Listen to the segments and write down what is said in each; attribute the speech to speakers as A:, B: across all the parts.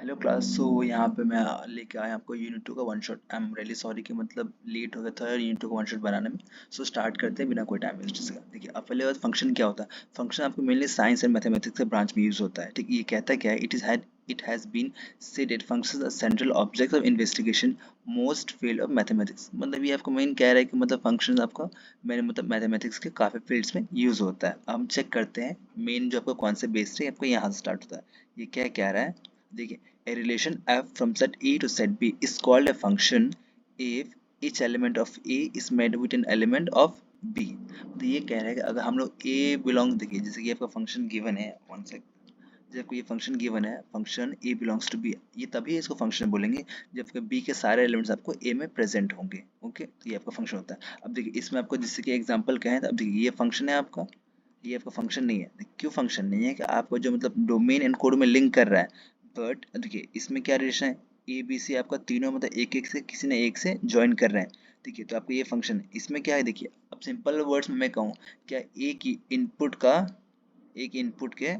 A: Hello class. सो यहाँ पे मैं लेके आया आपको यूनिट 2 का one shot. I am really sorry कि मतलब लेट हो गया था यूनिट 2 का वन शॉट बनाने में। सो स्टार्ट करते हैं बिना कोई टाइम वेस्ट का। देखिए, अब पहले बात फंक्शन क्या होता है। फंक्शन आपको मेनली साइंस एंड मैथमेटिक्स के ब्रांच में यूज होता है। ठीक, ये कहता है क्या है, it has been stated functions are central objects of investigation most field of mathematics। मतलब ये आपको मेन कह रहा है कि मतलब फंक्शन आपका मेरे मतलब मैथमेटिक्स के काफी फील्ड्स में यूज होता है। अब हम चेक करते हैं मेन जो आपका कॉन्सेप्ट बेस्ड है आपको यहाँ से स्टार्ट होता है। ये क्या कह रहा है, देखिए, a relation f from set A to set B is called a function if each element of A is made with an element of B। तो ये कह रहा है कि अगर हम लोग A बिलोंग, देखिए जैसे कि आपका फंक्शन गिवन है, वन सेक, जब आपको ये फंक्शन गिवन है, function A belongs to B, ये तभी इसको फंक्शन बोलेंगे जब आपके B के सारे एलिमेंट्स आपको A में प्रेजेंट होंगे। ओके, तो ये आपका फंक्शन होता है। अब देखिए इसमें आपको जिससे कि एग्जांपल कहें तो अब देखिए ये फंक्शन है आपका, ये आपका फंक्शन नहीं है। क्यों फंक्शन नहीं है कि आपको जो मतलब डोमेन एंड कोड में लिंक कर रहा है। बट देखिए इसमें क्या रिलेशन है, ए बी सी आपका तीनों मतलब एक एक से किसी ने एक से ज्वाइन कर रहे हैं। देखिए तो आपको ये फंक्शन है, इसमें क्या है, देखिए अब सिंपल वर्ड्स में मैं कहूँ, क्या एक इनपुट के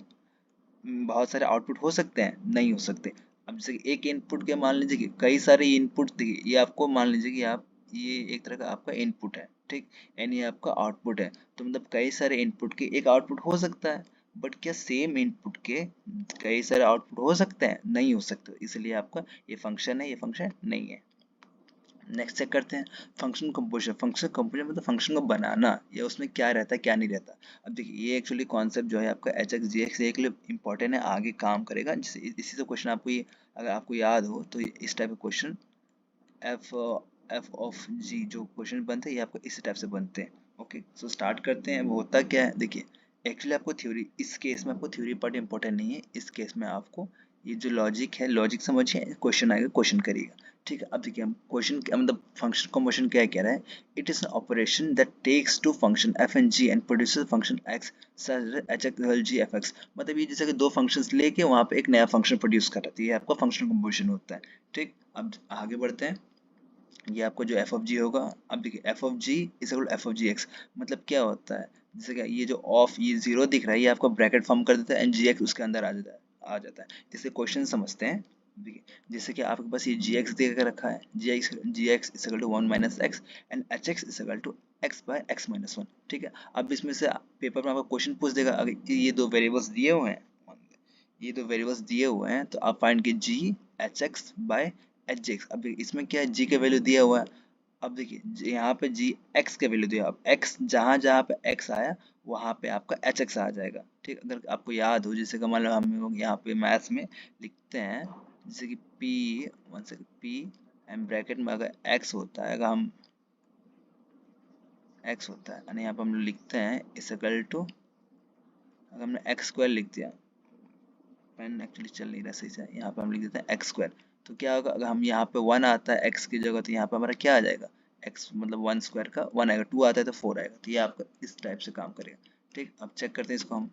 A: बहुत सारे आउटपुट हो सकते हैं? नहीं हो सकते। अब जैसे कि एक इनपुट के मान लीजिए कि कई सारे इनपुट, देखिए ये आपको मान लीजिए कि आप ये एक तरह का आपका इनपुट है, ठीक, एंड ये आपका आउटपुट है। तो मतलब कई सारे इनपुट के एक आउटपुट हो सकता है। बट क्या सेम इनपुट के कई सारे आउटपुट हो सकते हैं? नहीं हो सकते। इसलिए आपका ये फंक्शन है, ये फंक्शन नहीं है। नेक्स्ट चेक करते हैं फंक्शन कंपोजिशन। फंक्शन कंपोजिशन मतलब फंक्शन को बनाना, या उसमें क्या रहता है क्या नहीं रहता। अब देखिए ये एक्चुअली कॉन्सेप्ट जो है आपका एच एक्स जी एक्स एक लिए इंपॉर्टेंट है, आगे काम करेगा। जिससे इसी से क्वेश्चन आपको ये अगर आपको याद हो तो इस टाइप के क्वेश्चन एफ एफ ऑफ जी जो क्वेश्चन बनते हैं ये आपको इसी टाइप से बनते हैं। ओके, सो स्टार्ट करते हैं। वो होता क्या है, देखिए एक्चुअली आपको थ्योरी, इस केस में आपको थ्योरी पार्ट इंपॉर्टेंट नहीं है। इस केस में आपको ये जो लॉजिक है, लॉजिक समझिए, क्वेश्चन आएगा, क्वेश्चन करिएगा। ठीक है, अब देखिए हम क्वेश्चन मतलब फंक्शन कॉम्बिनेशन क्या कह रहा है। It is an operation that takes to function F and G and produces function X such H X G F X. मतलब ये जैसे कि दो फंक्शंस लेके वहां पे एक नया फंक्शन प्रोड्यूस कर रहा है, ये आपका फंक्शन कॉम्बिनेशन होता है। ठीक, अब आगे बढ़ते हैं। ये आपको जो एफ ऑफ जी होगा, अब देखिए F of G is equal to F of G X. मतलब क्या होता है, जैसे कि ये जो ऑफ ये जीरो दिख रहा है, ये आपको ब्रैकेट फॉर्म कर देता है एंड जी एक्स उसके अंदर आ जाता है। जैसे क्वेश्चन समझते हैं। देखिए जैसे कि आपके पास ये जी एक्स दे कर रखा है, g x is equal to one minus x and h x is equal to x by x minus one. ठीक है, अब इसमें से पेपर में आपको क्वेश्चन पूछ देगा, अगर ये दो वेरिएबल्स दिए हुए हैं, ये दो वेरिएबल्स दिए हुए हैं तो आप फाइंड कीजिए जी H x by H G x. अब देखिए इसमें क्या है, जी का वैल्यू दिया हुआ है। अब देखिए यहाँ पे जी एक्स का वैल्यू दिया, अब एक्स जहाँ जहाँ पे एक्स आया वहाँ पे आपका एच एक्स आ जाएगा। ठीक, अगर आपको याद हो, जैसे कि मान लो हम लोग यहाँ पे मैथ्स में लिखते हैं, जैसे कि P, one second, P and bracket में अगर एक्स होता है, अगर हम एक्स होता है यानी यहाँ पे हम लोग लिखते हैं इस इक्वल टू, अगर हमने एक्स स्क्वायर लिख दिया, पेन एक्चुअली चल नहीं रहा सही से, यहाँ पे हम लिख देते हैं एक्स स्क्वायर। तो क्या होगा, अगर हम यहाँ पे वन आता है एक्स की जगह तो यहाँ पे हमारा क्या आ जाएगा, एक्स मतलब वन स्क्वायर का वन आएगा, टू आता है तो फोर आएगा। तो ये आपका इस टाइप से काम करेगा। ठीक, अब चेक करते हैं इसको हम।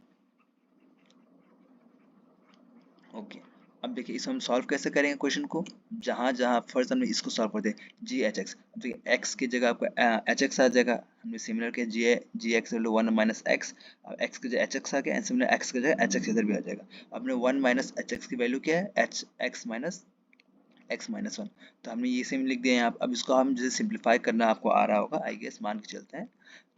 A: ओके, अब देखिए इसको हम सॉल्व कैसे करेंगे क्वेश्चन को, जहाँ जहाँ फर्स्ट हमने इसको सॉल्व कर दिया जी एच एक्स। अब देखिए एक्स की जगह आपका एच एक्स आ जाएगा, हमने सिमिलर किया जी एक्स वन माइनस एक्स। अब एक्स की जगह एच एक्स आ गया एंड सिमिलर एक्स की जगह एच एक्स इधर भी आ जाएगा। अपने वन माइनस एच एक्स की वैल्यू क्या है, H x minus x minus one. तो हमने ये सेम लिख दिया यहाँ पे। अब इसको हम जैसे सिंप्लीफाई करना आपको आ रहा होगा आई गेस, मान के चलते हैं।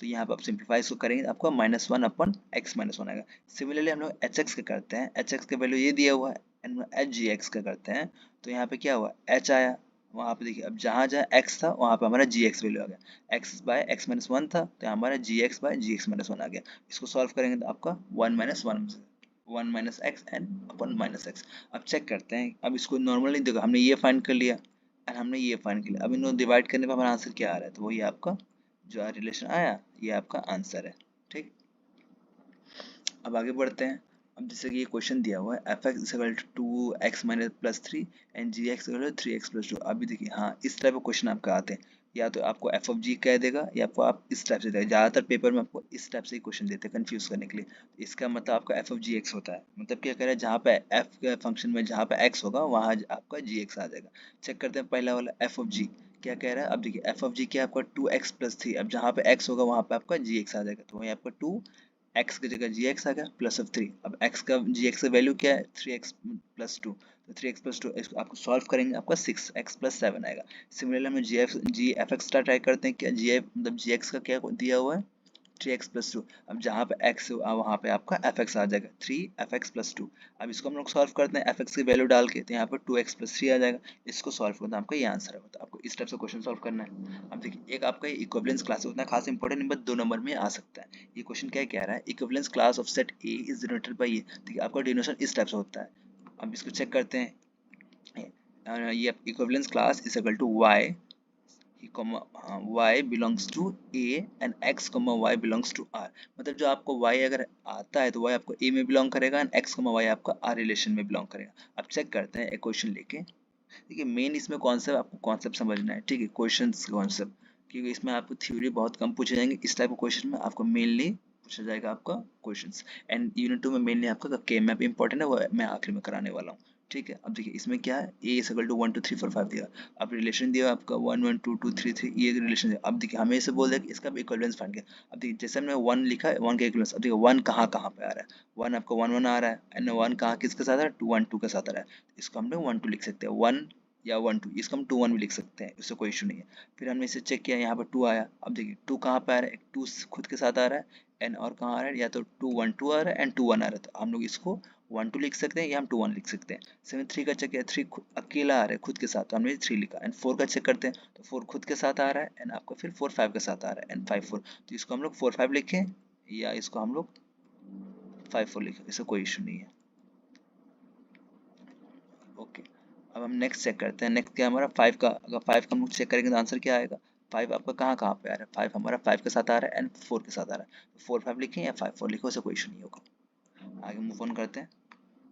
A: तो यहाँ पे आप सिंप्लीफाई इसको करेंगे तो आपको माइनस वन अपन एक्स माइनस वन आएगा। सिमिलरली हम लोग एच एक्स का करते हैं, एच एक्स का वैल्यू ये दिया हुआ है एंड एच जी एक्स का करते हैं। तो यहाँ पे क्या हुआ, एच आया, वहाँ पे देखिए अब जहाँ जहाँ एक्स था वहाँ पे हमारा जी एक्स वैल्यू आ गया। X by x minus one था तो यहाँ हमारा G X by G X minus one आ गया। इसको सॉल्व करेंगे तो आपका one minus one minus x and अपन माइनस एक्स। अब चेक करते हैं, अब इसको नॉर्मली देखो हमने ये फाइंड कर लिया एंड हमने ये फाइंड कर लिया। अब इनको डिवाइड करने पर हमारा आंसर क्या आ रहा है, तो वही आपका जो रिलेशन आया ये आपका आंसर है। ठीक, अब आगे बढ़ते हैं। अब जैसे कि ये क्वेश्चन दिया हुआ है F X equal to two X minus plus three and G X equal to three X plus two. अभी देखिए हाँ इस टाइप का क्वेश्चन आपका आते हैं, या तो आपको एफ ऑफ जी कह देगा या आपको आप इस टाइप से देगा। ज़्यादातर पेपर में आपको इस टाइप से ही क्वेश्चन देते हैं कंफ्यूज करने के लिए। तो इसका मतलब आपका एफ ऑफ जी एक्स होता है, मतलब क्या कह रहा है, जहाँ पे एफ के फंक्शन में जहाँ पे एक्स होगा वहाँ आपका जी एक्स आ जाएगा। चेक करते हैं पहला वाला एफ ऑफ जी क्या कह रहा है। अब देखिए एफ ऑफ जी क्या है आपका टू एक्स प्लस थ्री, अब जहाँ पे एक्स होगा वहाँ पे आपका जी एक्स आ जाएगा, तो वही आपका टू x की जगह जी एक्स आ गया प्लस ऑफ 3। अब x का जी एक्स का वैल्यू क्या है 3x प्लस 2, तो 3x प्लस 2 इसको आपको सॉल्व करेंगे आपका 6x प्लस 7 आएगा। सिमिलरली हम जी एफ एक्स ट्राई करते हैं, क्या जी एफ मतलब जी एक्स का क्या दिया हुआ है 3x प्लस 2। अब जहाँ पे x वहाँ पे आपका fx आ जाएगा 3fx प्लस 2। अब इसको हम लोग सॉल्व करते हैं fx की वैल्यू डाल के, तो यहाँ पर 2x प्लस 3 आ जाएगा। इसको सॉल्व करना आपका ये आंसर है। तो आपको इस टाइप से क्वेश्चन सॉल्व करना है। अब देखिए एक आपका इक्विवेलेंस क्लास उतना खास इंपॉर्टेंट नंबर 2 नंबर में आ सकता है। ये क्वेश्चन क्या कह रहा है, equivalence class of set A is denoted by ये। देखिए आपका डिनोशन इस टाइप से होता है। अब इसको चेक करते हैं। ये equivalence class is equal to y y belongs to a and x y belongs to r। मतलब जो आपको y अगर आता है तो y आपको a में बिलोंग करेगा एंड x y आपका r रिलेशन में बिलोंग करेगा। अब चेक करते हैं एक क्वेश्चन लेके। देखिए मेन इसमें कॉन्सेप्ट आपको कॉन्सेप्ट समझना है, ठीक है, क्वेश्चंस कॉन्सेप्ट, क्योंकि इसमें आपको थ्योरी बहुत कम पूछे जाएंगे। इस टाइप के क्वेश्चन में आपको मेनली पूछा जाएगा आपका क्वेश्चंस। एंड यूनिट 2 में मेनली आपका के मैप इंपॉर्टेंट है, वो मैं आखिर में कराने वाला हूँ। ठीक है, अब देखिए इसमें क्या है, ए इज इक्वल टू 1 2 3 4 5 दिया। अब रिलेशन दिया आपका 1 1 2 2 3 3, ये रिलेशन दिया। अब देखिए हमें इसे बोल दिया कि इसका भी इक्विवेलेंस फाइंड किया। अब देखिए जैसे हमने 1 लिखा है 1 का इक्विवेलेंस, अब देखिए 1 कहाँ कहाँ पे आ रहा है, 1 आपका 1 1 आ रहा है एंड 1 कहाँ किसके साथ आ रहा है 2 1 2 के साथ आ रहा है। इसको हमने 1 2 लिख सकते हैं, 1 या 1 2, इसको हम 2 1 भी लिख सकते हैं, इससे कोई इशू नहीं है। फिर हमने इसे चेक किया, यहाँ पर 2 आया। अब देखिए 2 कहाँ पे आ रहा है, 2 खुद के साथ आ रहा है एंड और कहाँ आ रहा है, या तो 2 1 2 आ रहा है एंड 2 1 आ रहा है, तो हम लोग इसको 1 2 लिख सकते हैं या हम 2 1 लिख सकते हैं। सेवन 3 का चेक किया, 3 अकेला आ रहा है खुद के साथ, तो हमने 3 लिखा। एंड 4 का चेक करते हैं, तो 4 खुद के साथ आ रहा है एंड आपका फिर 4 5 के साथ आ रहा है एंड 5 4, तो इसको हम लोग 4 5 लिखें या इसको हम लोग 5 4 लिखें, इससे कोई इशू नहीं है। ओके, अब हम नेक्स्ट चेक करते हैं। नेक्स्ट क्या है हमारा 5 का, अगर 5 का हम लोग चेक करेंगे तो आंसर क्या आएगा, 5 आपका कहाँ कहाँ पे आ रहा है, 5 हमारा 5 के साथ आ रहा है एंड 4 के साथ आ रहा है, तो 4 5 लिखें या 5 4 लिखो, उससे कोई इशू नहीं होगा। आगे मूव ऑन करते हैं।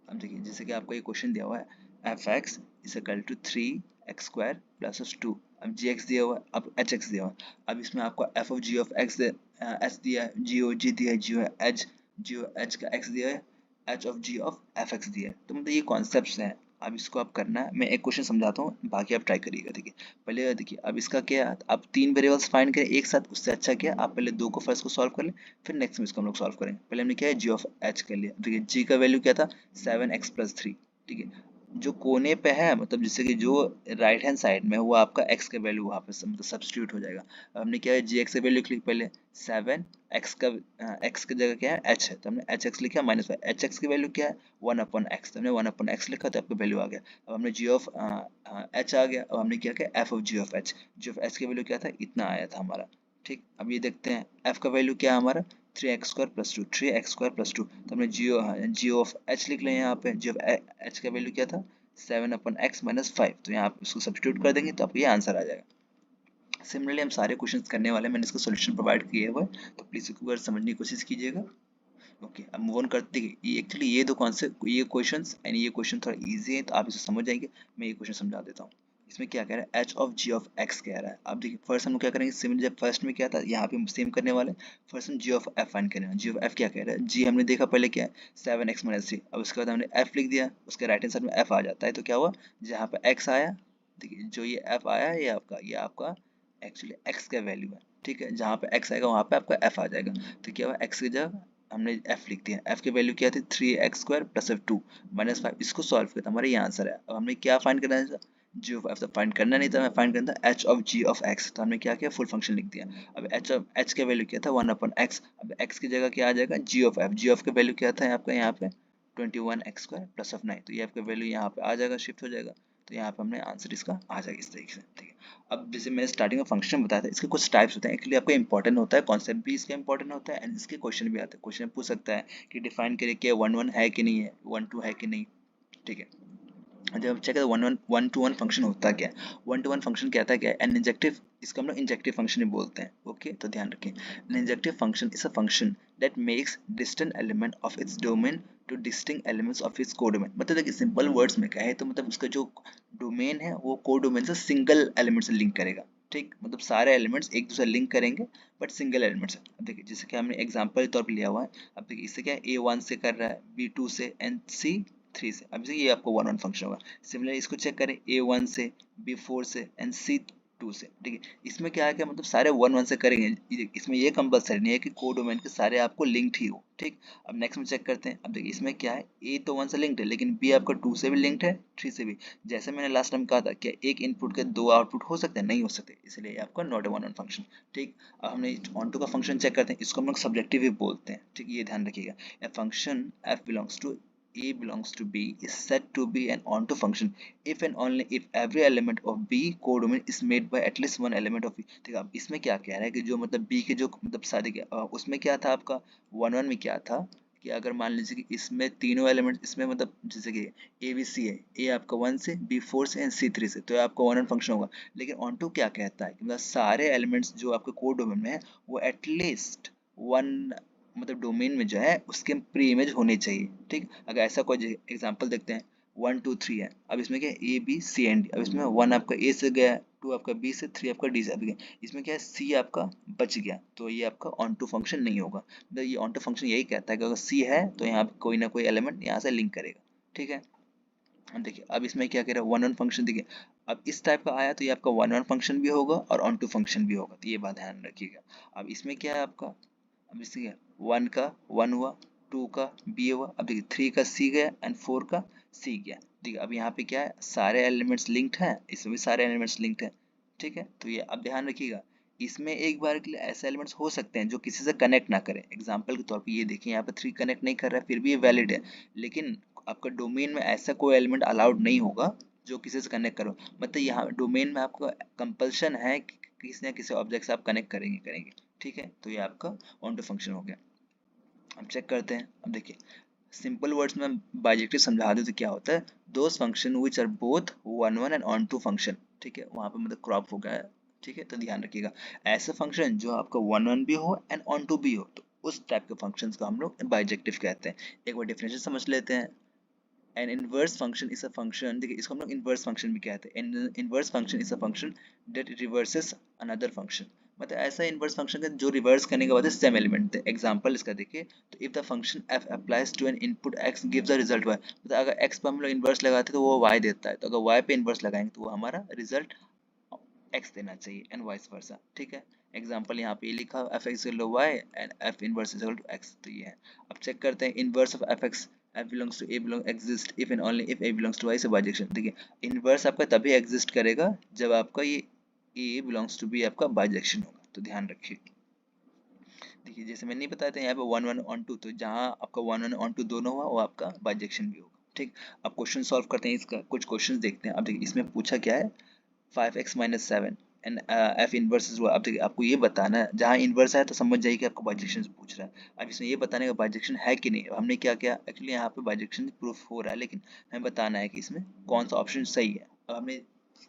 A: अब देखिए जैसे कि आपको ये क्वेश्चन दिया हुआ है, F X is equal to 3x² plus 2। अब जी एक्स दिया हुआ है, अब एच एक्स दिया हुआ है। अब इसमें आपको F of G of X H दिया है, जी ओ जी दिया है, जी ओ एच का एक्स दिया है, H of G of F X दिया है। तो मतलब ये कॉन्सेप्ट हैं। अब इसको आप करना है, मैं एक क्वेश्चन समझाता हूँ, बाकी आप ट्राई करिएगा। देखिए पहले देखिए, अब इसका क्या है, आप 3 वेरिएबल्स फाइंड करें एक साथ, उससे अच्छा क्या आप पहले 2 को फर्स्ट को सॉल्व कर लें, फिर नेक्स्ट में इसको हम लोग सॉल्व करेंगे। पहले हमने क्या है जी ऑफ एच कर लिया। देखिए जी का वैल्यू क्या था 7x+3, ठीक है, जो कोने पे है मतलब जैसे कि जो राइट हैंड साइड में है, वो आपका x का वैल्यू वहाँ पे मतलब सब्स्टिट्यूट हो जाएगा। अब हमने क्या है जी एक्स का वैल्यू लिख ली पहले 7, x का x की जगह क्या है h है, तो हमने एच एक्स लिखा माइनस फाइव, एच एक्स की वैल्यू क्या है 1/x, तो हमने 1/x लिखा तो आपका वैल्यू आ गया। अब हमने जी ऑफ h आ गया। अब हमने क्या किया f of G of h, G of h की वैल्यू क्या था इतना आया था हमारा। ठीक, अब ये देखते हैं f का वैल्यू क्या है हमारा 3x² + 2, 3x² + 2, तो हमने जी ऑफ h लिख लें यहाँ पे। जी ऑफ h का वैल्यू क्या था 7/x - 5, तो यहाँ आप इसको सब्स्टिट्यूट कर देंगे तो आपको ये आंसर आ जाएगा। सिमिलरली हम सारे क्वेश्चंस करने वाले हैं, मैंने इसका सॉल्यूशन प्रोवाइड किया हुआ है, तो प्लीज़ इसको एक बार समझने की कोशिश कीजिएगा। ओके, अब मूव ऑन करते हैं। ये एक्चुअली ये दो कॉन्सेप्ट, ये क्वेश्चंस एंड ये क्वेश्चन थोड़ा इजी है, तो आप इसे समझ जाएंगे। मैं ये क्वेश्चन समझा देता हूँ। इसमें क्या कह रहा है H of G of X कह रहा है। अब देखिए फर्स्ट हम लोग क्या करेंगे, सिमिलर जब फर्स्ट में क्या था यहाँ पे हम सेम करने वाले। फर्स्ट हम जी ऑफ एफ फाइंड करेंगे। जी ऑफ एफ क्या कह रहा है, जी हमने देखा पहले क्या है 7x - 3। अब उसके बाद हमने एफ लिख दिया, उसके राइट हैंड साइड में एफ आ जाता है, तो क्या हुआ जहाँ पे एक्स आया, देखिए जो ये एफ आया ये आपका एक्चुअली एक्स का वैल्यू है। ठीक है, जहाँ पे एक्स आएगा वहाँ पे आपका एफ आ जाएगा। तो क्या हुआ एक्स की जगह हमने f लिख दिया। f की वैल्यू क्या थी 3x² + 2 - 5, इसको सॉल्व किया तो हमारा ये आंसर है। अब हमने क्या फाइंड करना है, जी ऑफ f तो फाइंड करना नहीं था, हमें फाइंड करना था h of g of x, तो हमने क्या किया फुल फंक्शन लिख दिया। अब h का वैल्यू क्या था 1/x, अब x की जगह क्या आ जाएगा जी ऑफ का वैल्यू क्या था आपका यहाँ पे 21x² + 9, तो ये आपका वैल्यू यहाँ पे आ जाएगा, शिफ्ट हो जाएगा, तो यहाँ पे हमने आंसर इसका आ जाएगा इस तरीके से। ठीक है, अब जैसे मैंने स्टार्टिंग में फंक्शन बताया था, इसके कुछ टाइप्स होते हैं, एक्चुअली आपका इंपॉर्टेंट होता है, कॉन्सेप्ट भी इसका इंपॉर्टेंट होता है एंड इसके क्वेश्चन भी आते हैं। क्वेश्चन पूछ सकता है कि डिफाइन करिए कि 1 1 है कि नहीं है, 1 2 है कि नहीं। ठीक है, जब चेक करें 1 1 फंक्शन होता क्या है, 1 फंक्शन कहता क्या है एन इंजेक्टिव, इसको हम लोग इंजेक्टिव फंक्शन ही बोलते हैं। ओके, तो ध्यान रखें an injective function is a function that makes distant element of its domain to distinct elements of its codomain. मतलब देखिए सिंपल वर्ड्स में कहे तो मतलब उसका जो डोमेन है वो कोडोमेन से सिंगल एलिमेंट से लिंक करेगा। ठीक, मतलब सारे एलिमेंट्स एक दूसरे लिंक करेंगे बट सिंगल एलिमेंट्स। अब देखिए जैसे कि हमने एग्जांपल के तौर पर लिया हुआ है, अब देखिए इससे क्या है A1 से कर रहा है, B2 से एंड C3 से। अब ये आपको 1 1 फंक्शन होगा। सिमिलर इसको चेक करें A1 से, B4 से एंड 2 से, ठीक है। इसमें क्या है कि मतलब सारे 1 1 से करेंगे, इसमें ये कंपलसरी नहीं है कि कोडोमेन के सारे आपको लिंक्ड ही हो, ठीक। अब नेक्स्ट में चेक करते हैं। अब देखिए इसमें क्या है, ए तो 1 से लिंक्ड है लेकिन बी आपका 2 से भी लिंक्ड है, 3 से भी। जैसे मैंने लास्ट टाइम कहा था कि एक इनपुट के 2 आउटपुट हो सकते हैं, नहीं हो सकते, इसलिए आपका not a one on function, ठीक। अब हमने ऑन टू का फंक्शन चेक करते हैं, इसको हम लोग सब्जेक्टिव ही बोलते हैं, ठीक, ये ध्यान रखिएगा। A function F belongs to A belongs to B is said to be an onto function if and only if every element of B codomain is made by at least one element of B। ठीक है, अब इसमें क्या कह रहा है कि जो मतलब B के जो मतलब सारे उसमें क्या था आपका 1 1 में क्या था कि अगर मान लीजिए कि इसमें तीनों एलिमेंट इसमें मतलब जैसे कि ए बी सी है, ए आपका 1 से, बी 4 से एंड सी 3 से, तो ये आपका 1 1 फंक्शन होगा। लेकिन ऑन टू क्या कहता है कि मतलब सारे एलिमेंट्स जो आपके कोड डोमेन में है वो एटलीस्ट वन मतलब डोमेन में जो है उसके प्री इमेज होने चाहिए, ठीक। अगर ऐसा कोई एग्जांपल देखते हैं, 1 2 3 है, अब इसमें क्या है A B C and D, अब इसमें 1 आपका ए से गया, 2 आपका बी से, 3 आपका डी से गया, इसमें क्या है सी आपका बच गया, तो ये आपका ऑन टू फंक्शन नहीं होगा। मतलब ये ऑन टू फंक्शन यही कहता है कि अगर सी है तो यहाँ पे कोई ना कोई एलिमेंट यहाँ से लिंक करेगा, ठीक है। अब देखिए अब इसमें क्या कह रहा है, वन वन फंक्शन, देखिए अब इस टाइप का आया तो ये आपका वन वन फंक्शन भी होगा और ऑन टू फंक्शन भी होगा, तो ये बात ध्यान रखिएगा। अब इसमें क्या है आपका, अब इसमें वन का वन हुआ, टू का बी हुआ, अब देखिए थ्री का सी गया एंड फोर का सी गया, ठीक है। अब यहाँ पे क्या है, सारे एलिमेंट्स लिंक्ड हैं, इसमें भी सारे एलिमेंट्स लिंक्ड हैं, ठीक है। तो ये अब ध्यान रखिएगा, इसमें एक बार के लिए ऐसे एलिमेंट्स हो सकते हैं जो किसी से कनेक्ट ना करें। एग्जाम्पल के तौर पे ये देखिए यहाँ पे थ्री कनेक्ट नहीं कर रहा है, फिर भी ये वैलिड है। लेकिन आपका डोमेन में ऐसा कोई एलिमेंट अलाउड नहीं होगा जो किसी से कनेक्ट करो, मतलब यहाँ डोमेन में आपको कंपल्शन है कि किसी न किसी ऑब्जेक्ट से आप कनेक्ट करेंगे करेंगे, ठीक है। तो ये आपका ऑन टू फंक्शन हो गया। अब चेक करते हैं। अब देखिए सिंपल वर्ड्स में बाइजेक्टिव समझा दूं तो क्या होता है, those function which are both one one and onto function, ठीक है। वहां पे मतलब क्रॉप हो गया है, ठीक है। तो ध्यान रखिएगा ऐसे फंक्शन जो आपका वन वन भी हो एंड ऑन टू भी हो, तो उस टाइप के फंक्शंस को हम लोग बाइजेक्टिव कहते हैं। एक बार डेफिनेशन समझ लेते हैं। N inverse function is a function, देखिए इसको हम लोग इनवर्स फंक्शन भी कहते हैं। N inverse function is a function that reverses another function, मतलब ऐसा इनवर्स फंक्शन है जो रिवर्स करने के बाद सेम एलिमेंट दे। एग्जांपल इसका देखिए, तो if the function f applies to an input x gives the result y, मतलब अगर x पर हम लोग इनवर्स लगाते हैं तो वो y देता है, तो अगर y पे इनवर्स लगाएंगे तो वो हमारा रिजल्ट x देना चाहिए एंड वाइस वर्सा, ठीक है। एग्जांपल यहाँ पे ये लिखा f x equal y and f inverse equal to x, तो ये है। अब चेक करते हैं inverse of f x, f belongs to a belong exist if and only if a belongs to y से बाइजेक्शन। देखिए इनवर्स आपका तभी एग्जिस्ट करेगा जब आपका ये a belongs to b आपका बाइजेक्शन होगा, तो ध्यान रखिए। देखिए जैसे मैंने नहीं बताया था यहाँ पे वन वन ऑन टू, तो जहाँ आपका वन वन ऑन टू दोनों हुआ वो आपका बाइजेक्शन भी होगा, ठीक। अब क्वेश्चन सॉल्व करते हैं, इसका कुछ क्वेश्चन देखते हैं। अब देखिए इसमें पूछा क्या है, 5x minus 7 and f inverse हुआ। अब देखिए आपको ये बताना है, जहाँ इनवर्स है तो समझ जाइए कि आपको बाइजेक्शन से पूछ रहा है। अब इसमें ये बताने का बाइजेक्शन है कि नहीं, हमने क्या किया एक्चुअली यहाँ पे बाइजेक्शन प्रूफ हो रहा है, लेकिन हमें बताना है कि इसमें कौन सा ऑप्शन सही है। अब हमने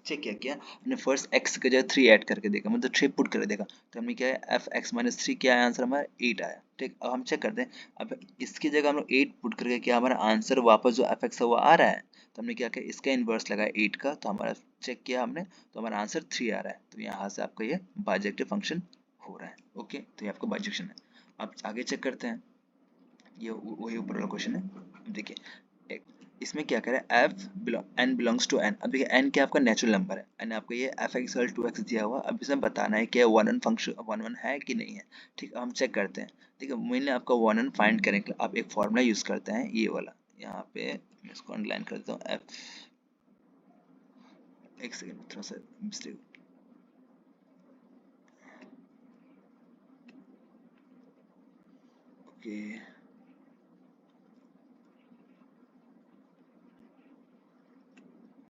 A: चेक क्या किया, हमने फर्स्ट x की जगह 3 ऐड करके देखा, मतलब 3 पुट करके देखा, तो हमने क्या है एफ एक्स माइनस थ्री, क्या आया आंसर हमारा 8 आया, ठीक। अब हम चेक करते हैं, अब इसकी जगह हम लोग 8 पुट करके क्या हमारा आंसर वापस जो एफ एक्स है वो आ रहा है, तो हमने क्या किया इसका इन्वर्स लगाया 8 का, तो हमारा चेक किया हमने, तो हमारा आंसर 3 आ रहा है, तो यहाँ से आपका ये बाइजेक्टिव फंक्शन हो रहा है, ओके। तो ये आपका बाइजेक्शन है। अब आगे चेक करते हैं, ये वही ऊपर वाला क्वेश्चन है। देखिए इसमें क्या करें, F N belongs to N. अब देखिए एन क्या आपका नेचुरल नंबर है एंड आपको ये एफ एक्स टू एक्स दिया हुआ, अब इसमें बताना है कि one one function one one है कि नहीं है, ठीक। हम चेक करते हैं। ठीक है, मेनली आपका वन वन फाइंड करने के लिए आप एक फॉर्मूला यूज करते हैं, ये वाला, यहाँ पे मैं इसको अंडरलाइन करता हूँ, एफ, एक सेकेंड थोड़ा सा मिस्टेक, ओके।